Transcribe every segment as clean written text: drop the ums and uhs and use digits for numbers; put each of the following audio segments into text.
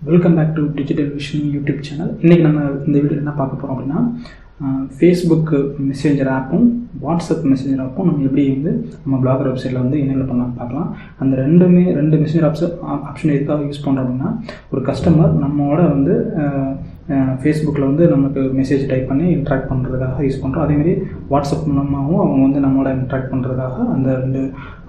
Welcome back to digital vision YouTube channel. இன்றைக்கி நம்ம இந்த வீடியோ என்ன பார்க்க போகிறோம் அப்படின்னா, ஃபேஸ்புக் மெசேஞ்சர் ஆப்பும் வாட்ஸ்அப் மெசேஞ்சர் ஆப்பும் நம்ம எப்படி வந்து நம்ம பிளாகர் வெப்சைட்டில் வந்து என்னென்ன பண்ணலாம் பார்க்கலாம். அந்த ரெண்டு மெசேஞ்சர் ஆப்ஷன் எதுக்காக யூஸ் பண்ணுறோம் அப்படின்னா, ஒரு கஸ்டமர் நம்மளோட வந்து ஃபேஸ்புக்கில் வந்து நமக்கு மெசேஜ் டைப் பண்ணி இன்ட்ராக்ட் பண்ணுறதுக்காக யூஸ் பண்ணுறோம். அதேமாதிரி வாட்ஸ்அப் மூலமாகவும் அவங்க வந்து நம்மளோட இன்ட்ராக்ட் பண்ணுறதுக்காக அந்த ரெண்டு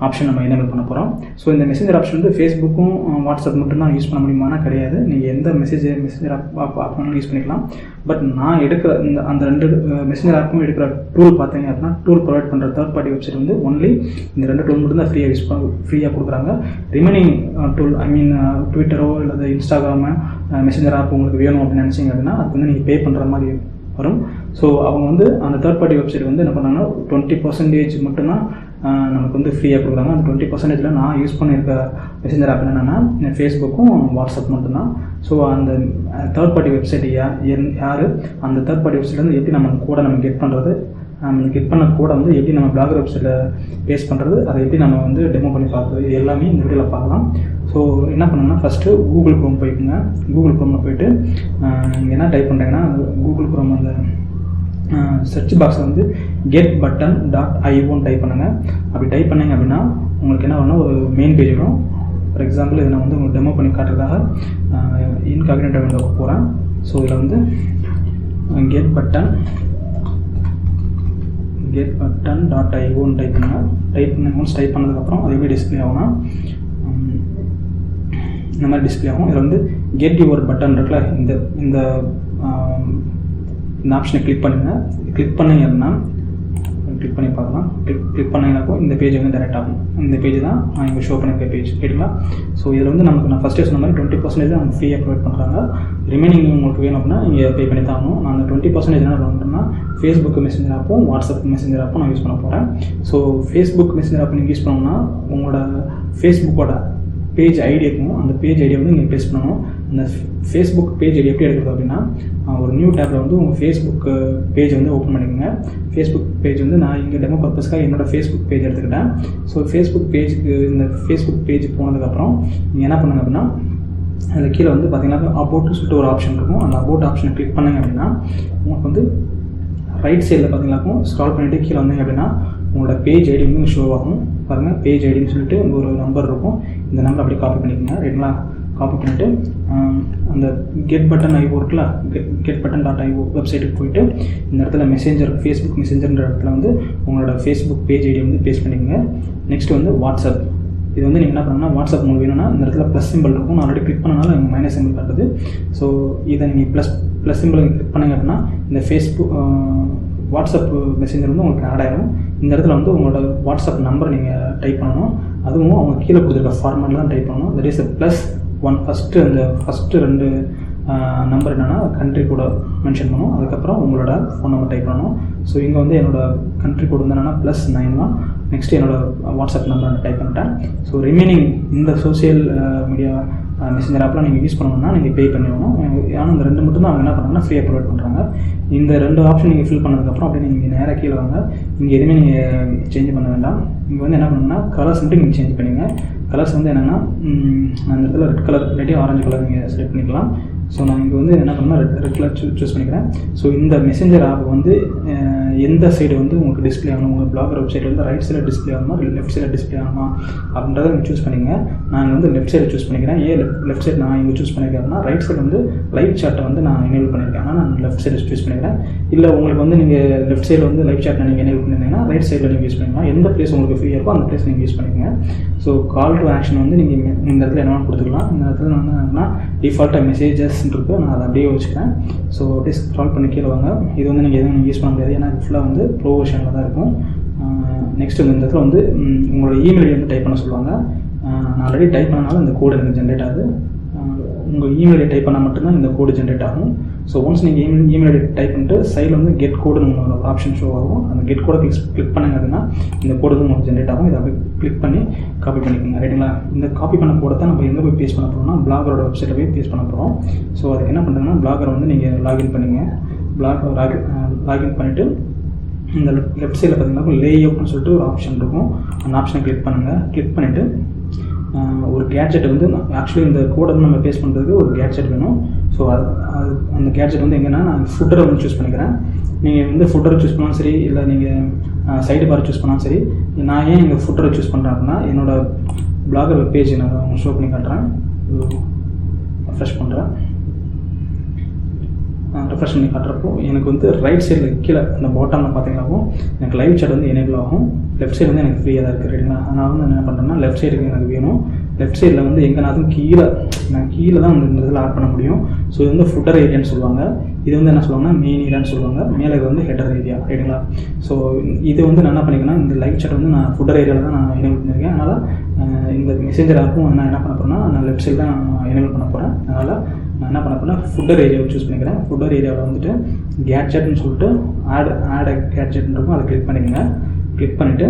ஆப்ஷன் நம்ம எனேபிள் பண்ண போகிறோம். ஸோ இந்த மெசேஞ்சர் ஆப்ஷன் வந்து ஃபேஸ்புக்கும் வாட்ஸ்அப் மட்டும்தான் யூஸ் பண்ண முடியுமானா கிடையாது. நீங்கள் எந்த மெசேஞ்சர் ஆப் வேணாலும் யூஸ் பண்ணிக்கலாம். பட் நான் எடுக்கிற அந்த ரெண்டு மெசேஞ்சர் ஆப்பும் எடுக்கிற டூல் பார்த்தீங்க அப்படின்னா, டூல் ப்ரொவைட் பண்ணுற தேர்ட் பார்ட்டி வெப்சைட் வந்து ஒன்லி இந்த ரெண்டு டூல் மட்டும் தான் ஃப்ரீயாக கொடுக்குறாங்க. ரிமைனிங் டூல் ட்விட்டரோ இல்லை இன்ஸ்டாகிராமு மெசேஞ்சர் ஆப் உங்களுக்கு வேணும் அப்படின்னு நினச்சிங்க அப்படின்னா அதுக்கு வந்து நீங்கள் பே பண்ணுற மாதிரி வரும். ஸோ அவங்க வந்து அந்த தேர்ட் பார்ட்டி வெப்சைட் வந்து என்ன பண்ணாங்கன்னா 20% மட்டும்தான் நமக்கு வந்து ஃப்ரீயாக கொடுக்குறாங்க. அந்த 20%ல் நான் யூஸ் பண்ணியிருக்க மெசேஞ்சர் ஆப் என்னென்னா ஃபேஸ்புக்கும் வாட்ஸ்அப் மட்டும்தான். ஸோ அந்த தேர்ட் பார்ட்டி வெப்சைட் யார் அந்த தேர்ட் பார்ட்டி வெப்சைட்லேருந்து எப்படி நம்ம கூட நம்ம கெட் பண்ணுறது, கெட் பண்ண கூட வந்து எப்படி நம்ம பிளாகர் வெப்சைட்டில் பேஸ் பண்ணுறது, அதை எப்படி நம்ம வந்து டெமோ பண்ணி பார்க்குறது, இது எல்லாமே இந்த வீடியோவில் பார்க்கலாம். ஸோ என்ன பண்ணணும்னா, ஃபஸ்ட்டு கூகுள் க்ரோம் போய்க்குங்க. கூகுள் க்ரோமில் போய்ட்டு நீங்கள் என்ன டைப் பண்ணுறீங்கன்னா, கூகுள் க்ரோம் அந்த சர்ச் பாக்ஸில் வந்து getbutton.io டைப் பண்ணுங்கள். அப்படி டைப் பண்ணிங்க அப்படின்னா உங்களுக்கு என்ன வேணும்னா ஒரு மெயின் பேஜ் வரும். ஃபார் எக்ஸாம்பிள் இதை நான் வந்து உங்களுக்கு டெமோ பண்ணி காட்டுறதுக்காக இன்காக்னிட்டோ விண்டோவுக்கு போகிறேன். ஸோ இதில் வந்து getbutton.io டைப் பண்ணுங்கள். ஒன்ஸ் டைப் பண்ணதுக்கப்புறம் அது எப்படி டிஸ்பிளே ஆகும்னா இந்த மாதிரி டிஸ்பிளே ஆகும். இதில் வந்து கெட் யுவர் பட்டன் இருக்குல்ல, இந்த ஆப்ஷனை கிளிக் பண்ணுங்கள். கிளிக் பண்ணிங்கன்னா கிளிக் பண்ணி பார்க்கலாம். கிளிக் பண்ணிங்கனாக்கோ இந்த பேஜ் வந்து டைரெக்ட் ஆகும். இந்த பேஜ் தான் நான் இங்கே ஷோ பண்ணியிருக்க பேஜ் கேட்டுங்களா. ஸோ இதில் வந்து நமக்கு நான் ஃபஸ்ட்டே சொன்ன மாதிரி 20% அவங்க ஃப்ரீயாக ப்ரொவைட் பண்ணுறாங்க. ரிமைனிங் உங்களுக்கு வேணும் அப்படின்னா நீங்கள் பே பண்ணி தான் ஆகணும். நான் அந்த 20% என்ன பண்ணுறேன்னா ஃபேஸ்புக் மெசேஞ்சர் ஆப்பும் வாட்ஸ்அப் மெசேஞ்சர் ஆப்பும் நான் யூஸ் பண்ண போகிறேன். ஸோ ஃபேஸ்புக் மெசேஞ்சர் ஆப் நீங்கள் யூஸ் பண்ணோம்னா உங்களோட ஃபேஸ்புக்கோட பேஜ் ஐடி இருக்கும். அந்த பேஜ் ஐடியை வந்து நீங்கள் பேஸ் பண்ணணும். அந்த ஃபேஸ்புக் பேஜ் ஐடி எப்படி எடுக்கிறது அப்படின்னா, ஒரு நியூ டேப்பில் வந்து உங்கள் ஃபேஸ்புக் பேஜ் வந்து ஓப்பன் பண்ணிக்கோங்க. ஃபேஸ்புக் பேஜ் வந்து நான் இங்கே டெமோ பர்பஸ்க்காக என்னோடய ஃபேஸ்புக் பேஜ் எடுத்துக்கிட்டேன். ஸோ ஃபேஸ்புக் பேஜுக்கு இந்த ஃபேஸ்புக் பேஜ் போனதுக்கப்புறம் நீங்கள் என்ன பண்ணுங்க அப்படின்னா, அதில் கீழே வந்து பார்த்தீங்கன்னா அபோட்னு சொல்லிட்டு ஒரு ஆப்ஷன் இருக்கும். அந்த அபோட் ஆப்ஷனை கிளிக் பண்ணுங்க அப்படின்னா உங்களுக்கு வந்து ரைட் சைடில் பார்த்தீங்கன்னாக்கும் ஸ்க்ரால் பண்ணிவிட்டு கீழே வந்தீங்க அப்படின்னா உங்களோட பேஜ் ஐடி வந்து ஷோ ஆகும். பாருங்கள், பேஜ் ஐடின்னு சொல்லிட்டு ஒரு நம்பர் இருக்கும். இந்த நம்பர் அப்படியே காப்பி பண்ணிக்கோங்க. ரைட்டுங்களா? காப்பி பண்ணிவிட்டு அந்த getbutton.io இருக்குல்ல, getbutton.io வெப்சைட்டுக்கு போயிட்டு இந்த இடத்துல மெசேஞ்சர் ஃபேஸ்புக் மெசேஞ்சர்ன்ற இடத்துல வந்து உங்களோட ஃபேஸ்புக் பேஜ் ஐடி வந்து பேஸ்ட் பண்ணிக்கோங்க. நெக்ஸ்ட் வந்து வாட்ஸ்அப். இது வந்து நீங்கள் என்ன பண்ணணும்னா, வாட்ஸ்அப் உங்களுக்கு வேணும்னா இந்த இடத்துல ப்ளஸ் சிம்பிள் இருக்கும். நான் ஆல்ரெடி கிளிக் பண்ணனால எனக்கு மைனஸ் சிம்பிள் காட்டுது. ஸோ இதை நீங்கள் ப்ளஸ் சிம்பிள் கிளிக் பண்ணிங்க அப்படின்னா இந்த ஃபேஸ்புக் வாட்ஸ்அப் மெசேஞ்சர் வந்து உங்களுக்கு ஆட் ஆகிடும். இந்த இடத்துல வந்து உங்களோட வாட்ஸ்அப் நம்பர் நீங்கள் டைப் பண்ணணும். அதுவும் அவங்க கீழே கொடுத்துருக்க ஃபார்மேட்டில் தான் டைப் பண்ணணும். தட் இஸ் +1 ஃபஸ்ட்டு ரெண்டு நம்பர் என்னென்னா கண்ட்ரி கூட மென்ஷன் பண்ணணும். அதுக்கப்புறம் உங்களோட ஃபோன் நம்பர் டைப் பண்ணணும். ஸோ இங்கே வந்து என்னோடய கண்ட்ரி கோடு வந்து என்னென்னா +91. நெக்ஸ்ட்டு என்னோடய வாட்ஸ்அப் நம்பர் நான் டைப் பண்ணிட்டேன். ஸோ ரிமைனிங் இந்த சோசியல் மீடியா மெசேஞ்சர் ஆப்லாம் நீங்கள் யூஸ் பண்ணணும்னா நீங்கள் பே பண்ணிடணும். ஆனால் இந்த ரெண்டு மட்டும் தான் அவங்க என்ன பண்ணுறாங்கன்னா ஃப்ரீயாக ப்ரொவைட் பண்ணுறாங்க. இந்த ரெண்டு ஆப்ஷன் நீங்கள் ஃபில் பண்ணதுக்கப்புறம் அப்படியே நீங்கள் நேராக கீழே வாங்க. இங்கே எதுவுமே நீங்கள் சேஞ்ச் பண்ண வேண்டாம். இங்கே வந்து என்ன பண்ணணும்னா கலர்ஸ் மட்டும் நீங்கள் சேஞ்ச் பண்ணிங்க. கலர்ஸ் வந்து என்னென்னா அந்த இடத்துல ரெட் கலர் இல்லாட்டி ஆரஞ்சு கலர் நீங்கள் செலக்ட் பண்ணிக்கலாம். ஸோ நான் இங்கே வந்து என்ன பண்ணால் ரெட் கலர் சூஸ் பண்ணிக்கிறேன். ஸோ இந்த மெசேஞ்சர் ஆப் வந்து எந்த சைடு வந்து உங்களுக்கு டிஸ்பிளே ஆகணும், உங்கள் பிளாகர் வெப்சைட் வந்து ரைட் சைடில் டிஸ்பிளே ஆகணுமா இல்லை லெஃப்ட் சைடில் டிஸ்பிளே ஆகணுமா அப்படின்றத நீங்கள் சூஸ் பண்ணிங்க. நான் வந்து லெஃப்ட் சைடு சூஸ் பண்ணிக்கிறேன். லெஃப்ட் சைடு நான் இங்கே சூஸ் பண்ணிக்கிறேன் அப்படின்னா ரைட் சைடு வந்து லைவ் சாட்டை வந்து நான் எனேபிள் பண்ணியிருக்கேன். ஆனால் நான் லெஃப்ட் சைடு சூஸ் பண்ணிக்கிறேன். இல்லை உங்களுக்கு வந்து நீங்கள் லெஃப்ட் சைடில் வந்து லைவ் சாட்டை நீங்கள் எனேபிள் பண்ணியிருந்தீங்கன்னா ரைட் சைடில் நீங்கள் யூஸ் பண்ணிக்கலாம். எந்த பிளேஸ் உங்களுக்கு ஃப்ரீயாக இருக்கோ அந்த பிளேஸ் நீங்கள் யூஸ் பண்ணிக்கோங்க. ஸோ கால் டு ஆக்ஷன் வந்து நீங்கள் இந்த இடத்துல என்ன கொடுத்துக்கலாம். இந்த இடத்துல வந்து என்னன்னா டிஃபால்ட்டாக மெசேஜஸ் இருக்குது. நான் அதை அப்படியே வச்சுக்கிறேன். ஸோ அப்படியே ஸ்க்ரால் பண்ணி கீழே வாங்க. இது வந்து நீங்கள் எதுவும் யூஸ் பண்ண முடியாது, ஏன்னா இது ஃபுல்லாக வந்து ப்ரோ வெர்ஷனில் தான் இருக்கும். நெக்ஸ்ட் வந்து இந்த இடத்துல வந்து உங்களோட இமெயில் ஐடி வந்து டைப் பண்ண சொல்லுவாங்க. நான் ஆல்ரெடி டைப் பண்ணனால இந்த கோடு எனக்கு ஜென்ரேட் ஆகுது. உங்கள் இமெயில் ஐடி டைப் பண்ணால் மட்டும்தான் இந்த கோடு ஜென்ரேட் ஆகும். ஸோ ஒன்ஸ் நீங்கள் இமெயில் ஐடி டைப் பண்ணிட்டு சைடில் வந்து கெட் கோடுன்னு உங்களோட ஆப்ஷன் ஷோ ஆகும். அந்த கெட் கோடை கிளிக் பண்ணுங்க அப்படின்னா இந்த கோடு வந்து உங்களுக்கு ஜென்ரேட் ஆகும். இதை அப்படியே கிளிக் பண்ணி காப்பி பண்ணிக்கோங்க. ரைட்டுங்களா? இந்த காப்பி பண்ண கோடை தான் நம்ம எங்கே போய் பேஸ்ட் பண்ண போகிறோம்னா பிளாகரோட வெப்சைட்டை போய் பேஸ்ட் பண்ண போகிறோம். ஸோ அதுக்கு என்ன பண்ணுறதுன்னா பிளாகரை வந்து நீங்கள் லாகின் பண்ணிங்க. லாகின் பண்ணிவிட்டு இந்த லெஃப்ட் சைடில் பார்த்தீங்கன்னா லே அவுட்னு சொல்லிட்டு ஒரு ஆப்ஷன் இருக்கும். அந்த ஆப்ஷனை கிளிக் பண்ணுங்கள். கிளிக் பண்ணிவிட்டு ஒரு கேட்ஜெட் வந்து ஆக்சுவலி இந்த கோடை வந்து நம்ம பேஸ்ட் பண்ணுறதுக்கு ஒரு கேட்ஜெட் வேணும். ஸோ அந்த கேட்ஜெட் வந்து எங்கன்னா நான் ஃபுட்டரை வந்து சூஸ் பண்ணிக்கிறேன். நீங்கள் வந்து ஃபுட்டரை சூஸ் பண்ணாலும் சரி, இல்லை நீங்கள் சைடு பார் சூஸ் பண்ணாலும் சரி. நான் ஏன் இங்கே ஃபுட்டரை சூஸ் பண்ணுறேன் அப்படின்னா, என்னோடய பிளாகர் வெப் பேஜ் நான் உங்களுக்கு ஷோ பண்ணி காட்டுறேன். ரெஃப்ரெஷ் பண்ணுறேன். ரெஃப்ரெஷ் பண்ணி காட்டுறப்போ எனக்கு வந்து ரைட் சைடில் கீழே அந்த பாட்டமில் பார்த்தீங்கன்னாவும் எனக்கு லைவ் சாட் வந்து எனேபிள் ஆகும். லெஃப்ட் சைடு வந்து எனக்கு ஃப்ரீயாக தான் இருக்குது. ரைட்டுங்களா? நான் வந்து என்ன பண்ணுறேன்னா, லெஃப்ட் சைடுக்கு எனக்கு வேணும். லெஃப்ட் சைடில் வந்து எங்கேனாலும் நான் கீழே தான் வந்து இந்த இதில் ஆட் பண்ண முடியும். ஸோ இது வந்து ஃபுட்டர் ஏரியான்னு சொல்லுவாங்க. இது வந்து என்ன சொல்லுவாங்கன்னா மெயின் ஏரியான்னு சொல்லுவாங்க. மேலே இது வந்து ஹெட்டர் ஏரியா. ரைட்டுங்களா? ஸோ இது வந்து நான் என்ன பண்ணிக்கிறேன்னா, இந்த லைவ் சாட் வந்து நான் ஃபுட்டர் ஏரியாவில் தான் நான் எனேபிள் பண்ணியிருக்கேன். அதனால் இந்த மெசேஞ்சர் ஆப்பும் நான் என்ன பண்ண போகிறேன்னா, நான் லெஃப்ட் சைடு தான் எனேபிள் பண்ண போகிறேன். அதனால் நான் என்ன பண்ண போகிறேன், ஃபுட்டர் ஏரியாவை சூஸ் பண்ணிக்கிறேன். ஃபுட்டர் ஏரியாவில் வந்துட்டு கேட்ஜெட்னு சொல்லிட்டு ஆட் கேட்ஜெட்னு இருக்கும். அதை கிளிக் பண்ணிக்கோங்க. கிளிக் பண்ணிவிட்டு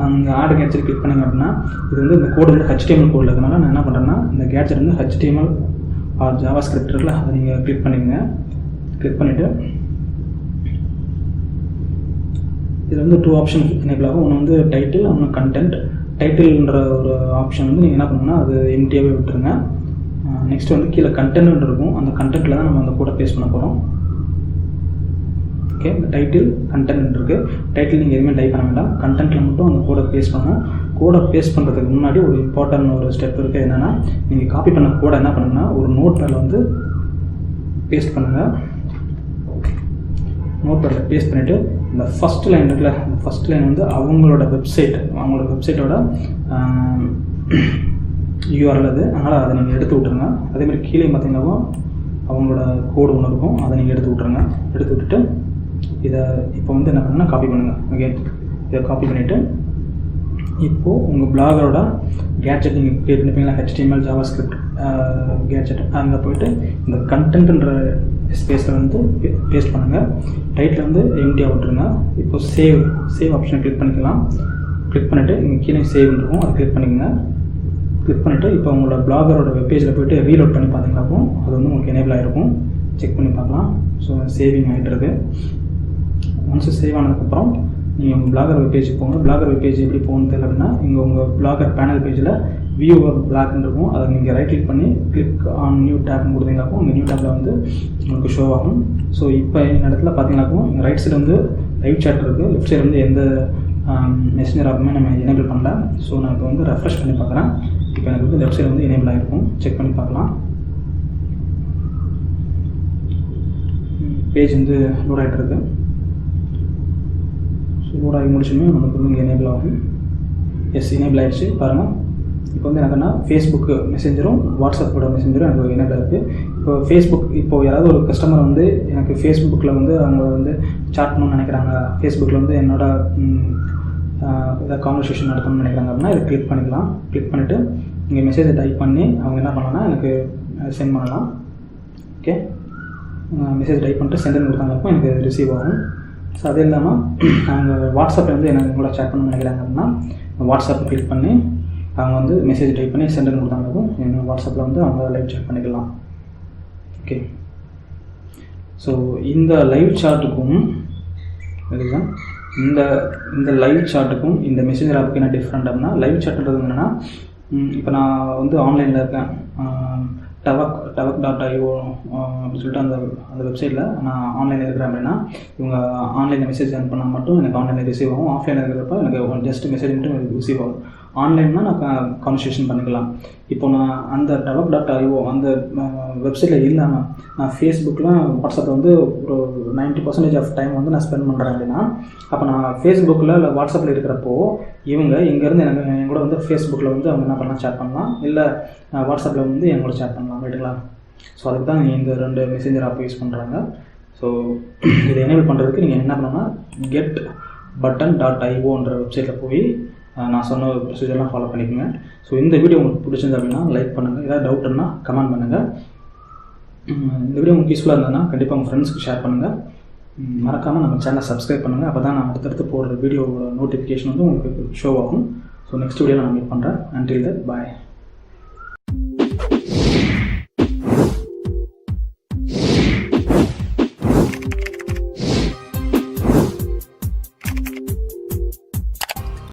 அந்த ஆட் கேட்ஜெட் கிளிக் பண்ணிங்க அப்படின்னா, இது வந்து இந்த கோடு வந்து HTML கோடில் இருக்கிறதுனால நான் என்ன பண்ணுறேன்னா, இந்த கேட்ஜெட் வந்து HTML ஆர் ஜாவா ஸ்கிரிப்ட் இருக்குல்ல, அதை நீங்கள் கிளிக் பண்ணிக்கோங்க. கிளிக் பண்ணிவிட்டு இதில் வந்து 2 ஆப்ஷன் எனேபிள் ஆகும். ஒன்று வந்து டைட்டில், ஒன்று கண்டென்ட். டைட்டில்ன்ற ஒரு ஆப்ஷன் வந்து நீங்கள் என்ன பண்ணுங்கன்னா, அது எம்டியாகவே விட்டுருங்க. நெக்ஸ்ட் வந்து கீழே கண்டென்ட் இருக்கும். அந்த கண்டென்ட்டில் தான் நம்ம அந்த கோடை பேஸ்ட் பண்ண போகிறோம். ஓகே, இந்த டைட்டில் கண்டென்ட் இருக்குது. டைட்டில் நீங்கள் எதுவுமே டைப் பண்ண வேண்டாம். கண்டென்ட்டில் மட்டும் அந்த கோடை பேஸ்ட் பண்ணணும். கோடை பேஸ்ட் பண்ணுறதுக்கு முன்னாடி ஒரு இம்பார்ட்டன்ட் ஒரு ஸ்டெப் இருக்குது. என்னென்னா, நீங்கள் காப்பி பண்ண கோடை என்ன பண்ணுங்கன்னா, ஒரு நோட் பேடில் வந்து பேஸ்ட் பண்ணுங்கள். நோட் பேடில் பேஸ்ட் பண்ணிவிட்டு இந்த ஃபஸ்ட் லைன் இருக்குல்ல, இந்த ஃபஸ்ட் லைன் வந்து அவங்களோட வெப்சைட்டோட URL அது. அதனால் அதை நீங்கள் எடுத்து விட்ருங்க. அதேமாதிரி கீழே பார்த்தீங்கன்னா அவங்களோட கோடு ஒன்று இருக்கும். அதை நீங்கள் எடுத்து விட்ருங்க. எடுத்து விட்டுட்டு இதை இப்போ வந்து என்ன பண்ணுன்னா, காப்பி பண்ணுங்கள். ஓகே, இதை காப்பி பண்ணிவிட்டு இப்போது உங்கள் பிளாகரோட கேட்ஜெட் நீங்கள் க்ரியேட் பண்ணிப்பீங்களா, HTML ஜாவா ஸ்கிரிப்ட் கேட்ஜெட், அங்கே போய்ட்டு இந்த கண்டென்ட்ன்ற ஸ்பேஸில் வந்து பேஸ்ட் பண்ணுங்கள். டைட்டில் வந்து எம்டியாக விட்டுருங்க. இப்போ சேவ் ஆப்ஷனை கிளிக் பண்ணிக்கலாம். கிளிக் பண்ணிவிட்டு இங்கே கீழே சேவ் இருக்கும். அதை கிளிக் பண்ணிக்கோங்க. கிளிக் பண்ணிவிட்டு இப்போ உங்களோட பிளாகரோட வெப்பேஜில் போய்ட்டு ரீலோட் பண்ணி பார்த்தீங்கன்னாப்போ அது வந்து உங்களுக்கு எனேபிள் ஆகிருக்கும். செக் பண்ணி பார்க்கலாம். ஸோ சேவிங் ஆகிட்டு இருக்கு. ஒன்ஸ் சேவ் ஆனதுக்கப்புறம் நீங்கள் உங்கள் பிளாகர் வெப்பேஜுக்கு போங்க. பிளாகர் வெப்பேஜ் எப்படி போகணுன்னு தெரியல அப்படின்னா, இங்கே உங்கள் பிளாகர் பேனல் பேஜில் வியூ பிளாக்னு இருக்கும். அதை நீங்கள் ரைட் கிளிக் பண்ணி கிளிக் ஆன் நியூ டேப்னு கொடுத்தீங்கன்னாக்கும் உங்கள் நியூ டேப்பில் வந்து உங்களுக்கு ஷோ ஆகும். ஸோ இப்போ இந்த இடத்துல பார்த்தீங்கன்னாக்கும் இங்கே ரைட் சைடு வந்து லைவ் சாட் இருக்குது. லெஃப்ட் சைடு வந்து எந்த மெசேஞ்சர் ஆப்புமே நம்ம எனேபிள் பண்ணல. ஸோ நான் இப்போ வந்து ரெஃப்ரெஷ் பண்ணி பார்க்குறேன். இப்போ எனக்கு வந்து லெஃப்ட் சைடு வந்து எனேபிள் ஆகிருக்கும். செக் பண்ணி பார்க்கலாம். பேஜ் வந்து லோட் ஆகிட்டு இருக்கு. ஸோ லோட் ஆகி முடிச்சுமே நமக்கு வந்து இங்கே எனேபிள் ஆகும். எனேபிள் ஆகிடுச்சு பாருங்கள். இப்போ வந்து எனக்குன்னா ஃபேஸ்புக் மெசேஞ்சரும் வாட்ஸ்அப்போட மெசேஞ்சரும் எனக்கு எனேபிள் இருக்குது. இப்போ யாராவது ஒரு கஸ்டமர் வந்து எனக்கு ஃபேஸ்புக்கில் வந்து அவங்க வந்து சாட் பண்ணணும்னு நினைக்கிறாங்க, ஃபேஸ்புக்கில் வந்து என்னோட ஏதாவது கான்வர்சேஷன் நடத்தணும்னு நினைக்கிறாங்க அப்படின்னா இதை கிளிக் பண்ணிக்கலாம். கிளிக் பண்ணிவிட்டு இங்கே மெசேஜை டைப் பண்ணி அவங்க என்ன பண்ணலாம்னா எனக்கு சென்ட் பண்ணலாம். ஓகே, மெசேஜ் டைப் பண்ணிட்டு சென்ட் கொடுத்தாங்கப்போ எனக்கு ரிசீவ் ஆகும். ஸோ அது இல்லாமல் அவங்க வாட்ஸ்அப்பில் வந்து எனக்கு கூட சேட் பண்ணணும்னு நினைக்கிறாங்க அப்படின்னா வாட்ஸ்அப்பை கிளிக் பண்ணி அவங்க வந்து மெசேஜ் டைப் பண்ணி சென்ட் கொடுத்தாங்கப்போ எங்கள் வாட்ஸ்அப்பில் வந்து அவங்க லைவ் சாட் பண்ணிக்கலாம். ஓகே, ஸோ இந்த லைவ் சாட்டுக்கும் இதுதான் இந்த லைவ் சாட்டுக்கும் இந்த மெசேஞ்சர் ஆப்புக்கு என்ன டிஃப்ரெண்ட் அப்படின்னா, லைவ் சாட்டுன்றது என்னென்னா, இப்போ நான் வந்து ஆன்லைனில் இருக்கேன், tavak.io அப்படின்னு சொல்லிட்டு அந்த வெப்சைட்டில் நான் ஆன்லைனில் இருக்கிறேன் அப்படின்னா, இவங்க ஆன்லைனில் மெசேஜ் சென்ட் பண்ணால் மட்டும் எனக்கு ஆன்லைனில் ரிசீவ் ஆகும். ஆஃப்லைனில் இருக்கிறப்ப எனக்கு ஜஸ்ட் மெசேஜ் மட்டும் எனக்கு ரிசீவ் ஆகும். ஆன்லைன்னா நான் கான்வர்சேஷன் பண்ணிக்கலாம். இப்போ நான் அந்த tavak.io அந்த வெப்சைட்டில் இல்லாமல் நான் ஃபேஸ்புக்கில் வாட்ஸ்அப்பில் வந்து ஒரு 90% ஆஃப் டைம் வந்து நான் ஸ்பெண்ட் பண்ணுறேன் அப்படின்னா, அப்போ நான் ஃபேஸ்புக்கில் இல்லை வாட்ஸ்அப்பில் இருக்கிறப்போ இவங்க இங்கேருந்து எனக்கு என் கூட வந்து ஃபேஸ்புக்கில் வந்து அவங்க என்ன பண்ணலாம், சேட் பண்ணலாம், இல்லை வாட்ஸ்அப்பில் வந்து என் கூட சேட் பண்ணலாம். ரைட்டுங்களா? ஸோ அதுக்கு தான் நீங்கள் இந்த 2 மெசேஞ்சர் ஆப் யூஸ் பண்ணுறாங்க. ஸோ இதை எனேபிள் பண்ணுறதுக்கு நீங்கள் என்ன பண்ணணும்னா getbutton.ioன்ற வெப்சைட்டில் போய் நான் சொன்ன ப்ரொசீஜர்லாம் ஃபாலோ பண்ணிக்கோங்க. ஸோ இந்த வீடியோ உங்களுக்கு பிடிச்சிருந்தது அப்படின்னா லைக் பண்ணுங்கள். ஏதாவது டவுட்னா கமெண்ட் பண்ணுங்கள். இந்த வீடியோ உங்களுக்கு யூஸ்ஃபுல்லாக இருந்ததுன்னா கண்டிப்பாக உங்கள் ஃப்ரெண்ட்ஸ்க்கு ஷேர் பண்ணுங்கள். மறக்காமல் நம்ம சேனலை சப்ஸ்கிரைப் பண்ணுங்கள். அப்போ தான் நான் அடுத்தடுத்து போடுற வீடியோவோட நோட்டிஃபிகேஷன் வந்து உங்களுக்கு ஷோ ஆகும். ஸோ நெக்ஸ்ட் வீடியோவில் நான் மீட் பண்ணுறேன். Until that boy.